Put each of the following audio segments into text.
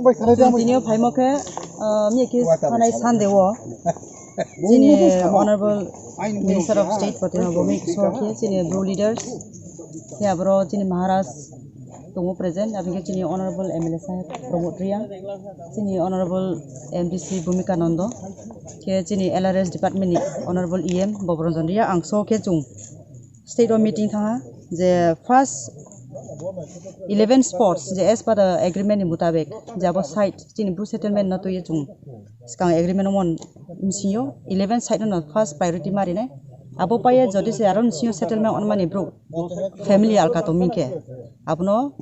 Continue Paimoke, Mikis Panai Sandewo, Honorable Minister of State for the Gomik Soki, Bro leaders, Yabro, Maharaj, Tomo present, having Honorable MLA Promotria, Honorable MDC Bhumika Nando, LRS Department, Honorable EM Bobronzondia, Angso Kechung. State of meeting the first 11 sports as per the agreement in Mutabek, Jabo site, Blue settlement not to Yachung. Skang agreement on Msio, 11 site on first priority marine. Abopaya Jodis around Sio settlement on money bro. Family Alcatomike. Abno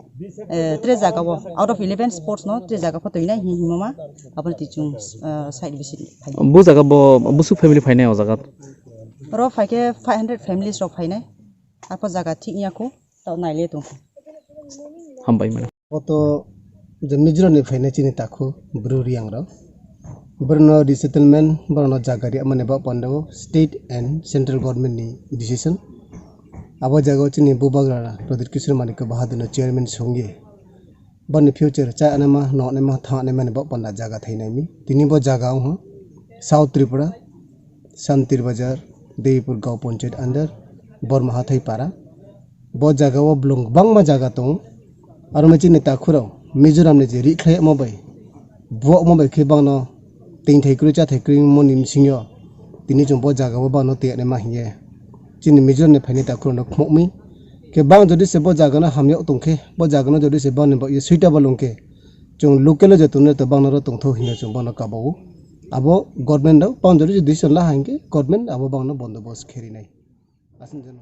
Trezagawa. Out of 11 sports, no Trezagapoina, Himama, Abel teaching site visit. Buzagabo, Busu family finance. Ro 500 families of Fine. Apa jaga Tinyako, tau Naileto. Hambai mana. Oto the major ne financing tako brewery angro. Berno di settlement berno jaga dia menebak pandawo state and central government ni decision. Abo jaga cini bubagra Pradir Kisru Manik Bahaduna chairman songi. Ban future cha anama no anama tha anama menebak panda jaga thainami. Tini bo jaga ho South Tripura, Santir Bazar, Deipur Gaon Panchayat under Bormaha Thaipara. Bo jaga wo blong bang ma jaga tong. Aromachi neta khuro Mizoram ne je rikhai mobai bo mobai ke bang no ting thai kru cha thai kru monim singyo tini jombo jaga bo bang no te ne ma hiye chini Mizoram ne phani ta khuro no khmokmi ke bang jodi se bo jaga no hamyo tongkhe bo jaga no jodi se bang ne bo suitable longke chung local je tunne to bang no tong tho hinna chung bang no ka bo abo government do bang jodi decision la hangke government abo bang no bondobos kheri nai asin jeno